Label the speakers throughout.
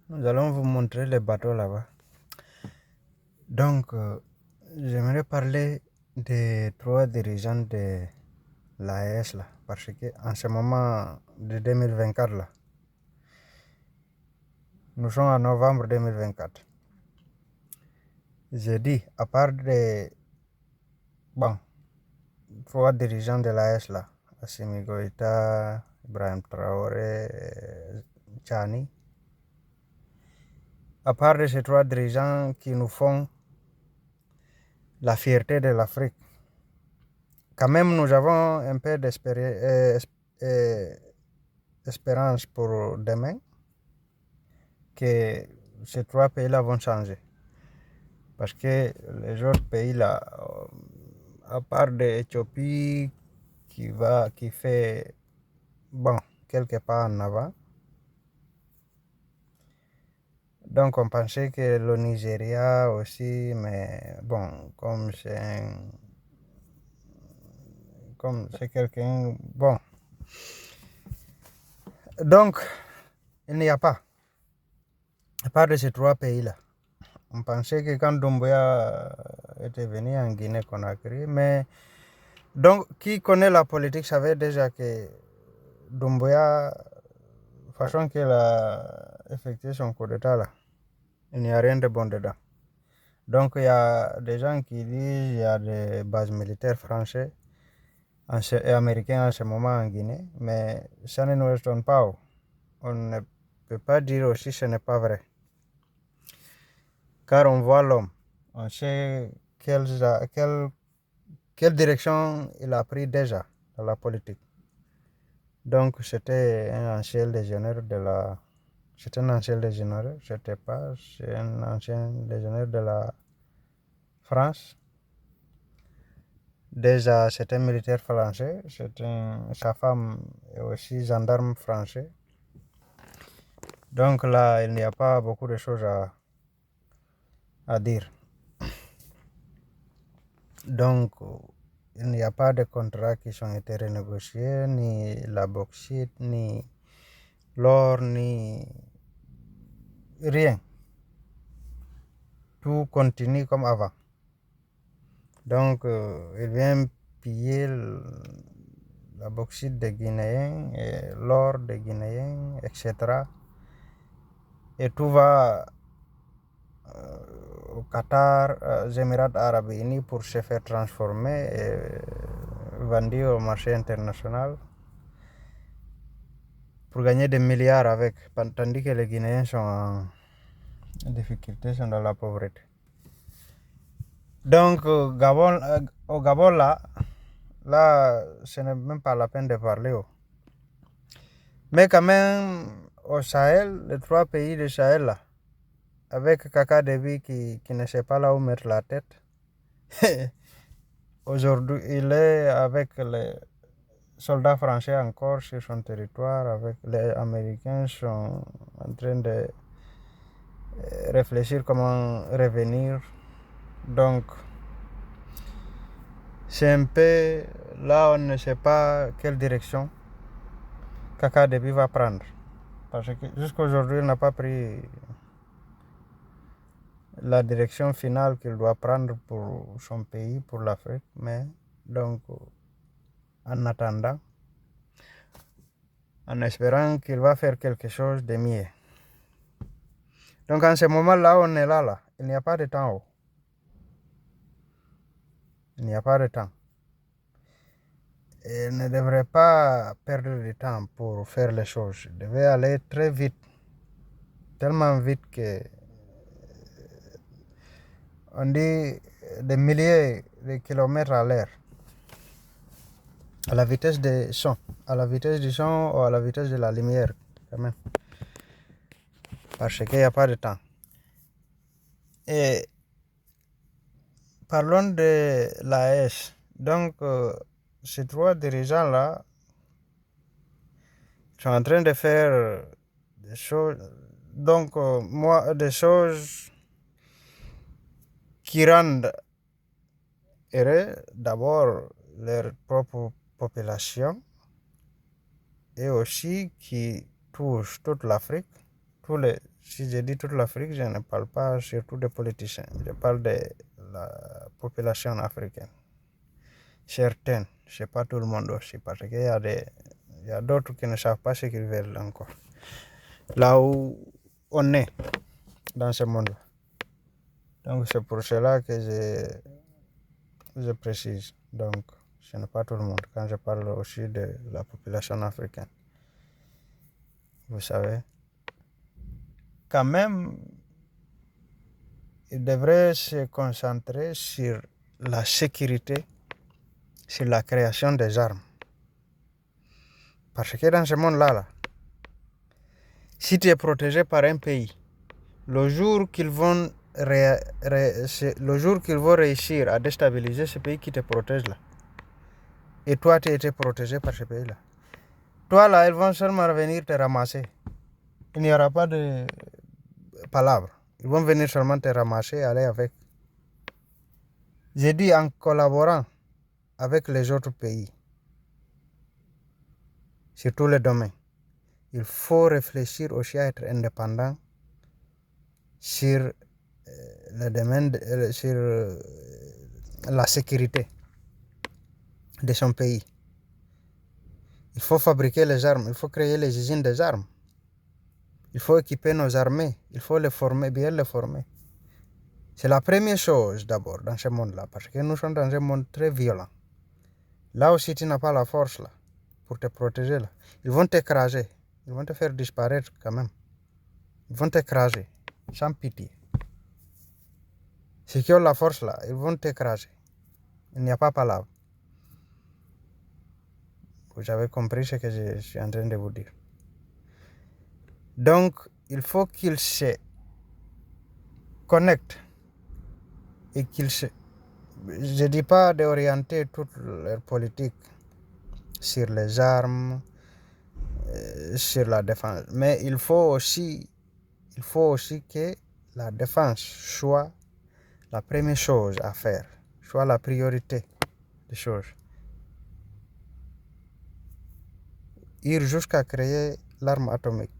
Speaker 1: Nous allons vous montrer les bateaux là-bas. Donc, j'aimerais parler des 3 dirigeants de l'AES là, parce qu'en ce moment de 2024 là, nous sommes en novembre 2024. J'ai dit, à part des 3 dirigeants de l'AES là, Assimi Goïta, Ibrahim Traoré, Tchani, à part de ces 3 dirigeants qui nous font la fierté de l'Afrique, quand même nous avons un peu d'espérance pour demain que ces 3 pays-là vont changer. Parce que les autres pays-là, à part l'Éthiopie qui fait quelques pas en avant, donc on pensait que le Nigeria aussi, mais comme c'est quelqu'un, donc il n'y a pas, à part de ces 3 pays-là. On pensait que quand Doumbouya était venu en Guinée-Conakry, mais donc qui connaît la politique savait déjà que Doumbouya, façon qu'il a effectué son coup d'état là, il n'y a rien de bon dedans. Donc il y a des gens qui disent qu'il y a des bases militaires français et américains en ce moment en Guinée, mais ça ne nous étonne pas. On ne peut pas dire aussi que ce n'est pas vrai. Car on voit l'homme, on sait quelle direction il a pris déjà dans la politique. Donc c'était un ancien légionnaire de la... C'est un ancien légionnaire, c'est un ancien légionnaire de la France. Déjà c'est un militaire français, sa femme est aussi gendarme français. Donc là, il n'y a pas beaucoup de choses à dire. Donc, il n'y a pas de contrats qui ont été renégociés, ni la bauxite, ni l'or, ni rien. Tout continue comme avant. Donc, il vient piller la bauxite des Guinéens, et l'or des Guinéens, etc. Et tout va au Qatar, aux Émirats arabes unis pour se faire transformer et vendu au marché international pour gagner des milliards avec, tandis que les Guinéens sont en difficulté, sont dans la pauvreté. Donc au Gabon là, ce n'est même pas la peine de parler. Mais quand même, au Sahel, les 3 pays du Sahel là, avec Kaka Debi qui ne sait pas là où mettre la tête, aujourd'hui il est avec les soldats français encore sur son territoire, avec les Américains sont en train de réfléchir comment revenir. Donc c'est un peu là, on ne sait pas quelle direction Kaka Debi va prendre, parce que jusqu'à aujourd'hui il n'a pas pris la direction finale qu'il doit prendre pour son pays, pour l'Afrique. Mais donc en attendant, en espérant qu'il va faire quelque chose de mieux. Donc en ce moment-là, on est là, il n'y a pas de temps. Il n'y a pas de temps. Il ne devrait pas perdre du temps pour faire les choses. Il devait aller très vite, tellement vite que on dit des milliers de kilomètres à l'heure, à la vitesse du son, ou à la vitesse de la lumière, quand même, parce qu'il n'y a pas de temps. Et parlons de l'AES. Donc, ces 3 dirigeants-là sont en train de faire des choses, donc des choses qui rendent heureux d'abord leur propre population et aussi qui touchent toute l'Afrique, si je dis toute l'Afrique, je ne parle pas surtout des politiciens, je parle de la population africaine. Certaines, c'est pas tout le monde aussi, parce qu'il y a d'autres qui ne savent pas ce qu'ils veulent encore. Là où on est dans ce monde-là. Donc c'est pour cela que je précise. Donc ce n'est pas tout le monde quand je parle aussi de la population africaine. Vous savez, quand même, il devrait se concentrer sur la sécurité, sur la création des armes. Parce que dans ce monde-là, si tu es protégé par un pays, le jour qu'ils vont réussir à déstabiliser ce pays qui te protège là, et toi tu as été protégé par ce pays-là, toi là, ils vont seulement venir te ramasser. Il n'y aura pas de palabres. Ils vont venir seulement te ramasser et aller avec. J'ai dit en collaborant avec les autres pays, sur tous les domaines. Il faut réfléchir aussi à être indépendant sur le domaine, sur la sécurité de son pays. Il faut fabriquer les armes, il faut créer les usines des armes. Il faut équiper nos armées, il faut les former, bien les former. C'est la première chose d'abord dans ce monde-là, parce que nous sommes dans un monde très violent. Là aussi, tu n'as pas la force là, pour te protéger là. Ils vont t'écraser, ils vont te faire disparaître quand même. Ils vont t'écraser, sans pitié. Ceux qui ont la force là, ils vont t'écraser. Il n'y a pas palabre. Vous avez compris ce que je suis en train de vous dire. Donc, il faut qu'ils se connectent et qu'ils se... Je ne dis pas d'orienter toute leur politique sur les armes, sur la défense, mais il faut aussi que la défense soit la première chose à faire, soit la priorité des choses. Ir jusqu'à créer l'arme atomique.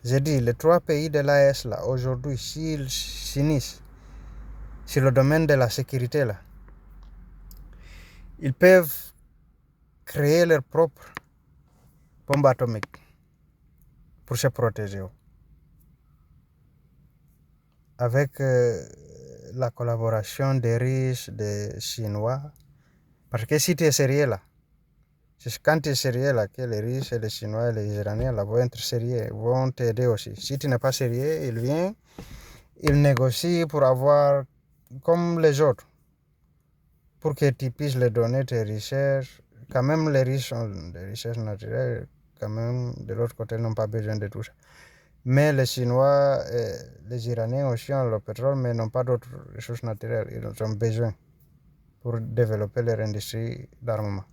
Speaker 1: J'ai dit, les 3 pays de l'AES là, aujourd'hui, s'ils s'unissent sur le domaine de la sécurité là, ils peuvent créer leur propre bombe atomique pour se protéger. Avec la collaboration des Russes, des Chinois. Parce que si tu es sérieux là, c'est quand tu es sérieux là que les Russes, les Chinois et les Iraniens là vont être sérieux, vont t'aider aussi. Si tu n'es pas sérieux, ils viennent, ils négocient pour avoir comme les autres, pour que tu puisses les donner tes richesses. Quand même, les riches ont des richesses naturelles, quand même, de l'autre côté, ils n'ont pas besoin de tout ça. Mais les Chinois et les Iraniens aussi ont le pétrole, mais n'ont pas d'autres ressources naturelles. Ils ont besoin pour développer leur industrie d'armement.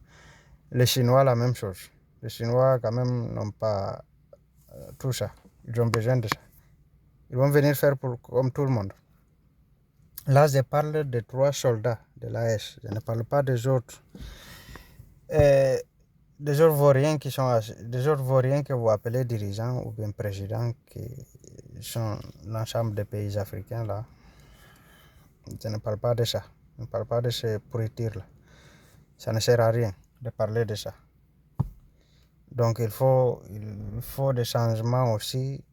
Speaker 1: Les Chinois, la même chose. Les Chinois, quand même, n'ont pas tout ça. Ils ont besoin de ça. Ils vont venir faire comme tout le monde. Là, je parle de 3 soldats de l'AES. Je ne parle pas des autres. Des autres vauriens des autres vauriens que vous appelez dirigeants ou bien présidents, qui sont l'ensemble des pays africains là. Je ne parle pas de ça. Je ne parle pas de ces pourritures là. Ça ne sert à rien de parler de ça. Donc il faut des changements aussi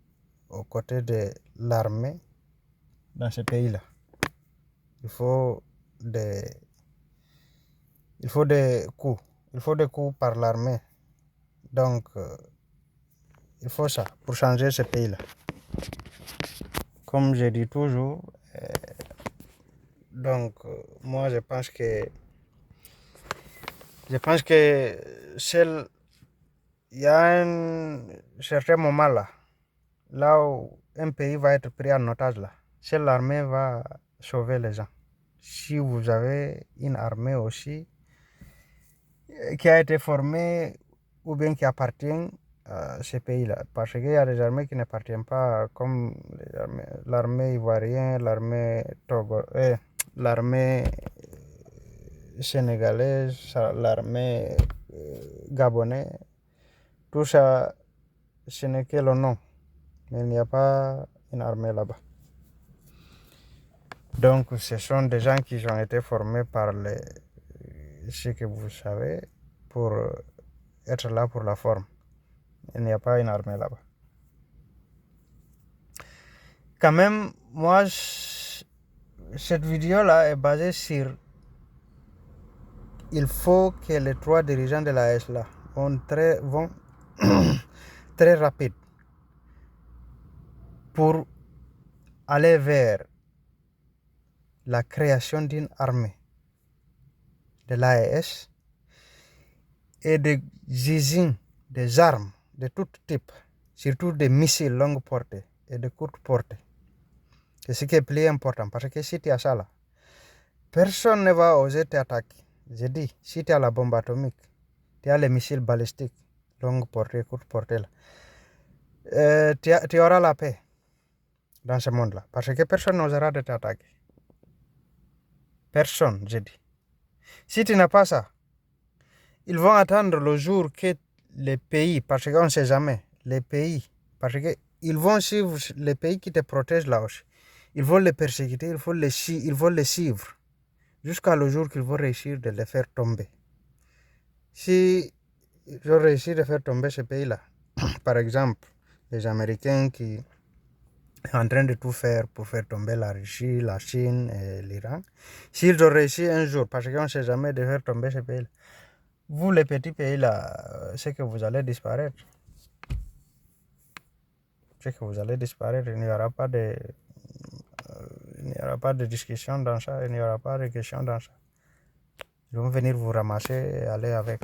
Speaker 1: aux côtés de l'armée dans ce pays là. Il faut des coups. Il faut des coups par l'armée. Donc, il faut ça pour changer ce pays-là. Comme je dis toujours, donc, moi, je pense que il y a un certain moment là où un pays va être pris en otage là, seule l'armée va sauver les gens. Si vous avez une armée aussi qui a été formée ou bien qui appartient à ces pays-là, parce qu'il y a des armées qui n'appartiennent pas, comme l'armée ivoirienne, l'armée l'armée sénégalaise, l'armée gabonaise. Tout ça, ce n'est que le nom. mais il n'y a pas une armée là-bas. Donc, ce sont des gens qui ont été formés par ce que vous savez pour être là pour la forme. Il n'y a pas une armée là-bas. Quand même, moi, cette vidéo-là est basée sur... Il faut que les 3 dirigeants de la AES là vont très rapide pour aller vers la création d'une armée de l'AES et des usines, des armes de tout type, surtout des missiles longue portée et de courte portée. C'est ce qui est plus important, parce que si tu as ça là, personne ne va oser t'attaquer. J'ai dit, si tu as la bombe atomique, tu as les missiles balistiques, longue portée, courte portée là, tu auras la paix dans ce monde-là, parce que personne n'osera de t'attaquer. Personne, j'ai dit. Si tu n'as pas ça, ils vont attendre le jour que les pays, parce qu'on ne sait jamais, les pays, parce qu'ils vont suivre les pays qui te protègent là aussi. Ils vont les persécuter, ils vont les suivre, jusqu'à le jour qu'ils vont réussir de les faire tomber. Si ils ont réussi de faire tomber ce pays-là, par exemple, les Américains qui sont en train de tout faire pour faire tomber la Russie, la Chine et l'Iran, s'ils ont réussi un jour, parce qu'on ne sait jamais, de faire tomber ce pays-là, vous les petits pays-là, c'est que vous allez disparaître. C'est que vous allez disparaître, il n'y aura pas de discussion dans ça, il n'y aura pas de question dans ça. Ils vont venir vous ramasser et aller avec.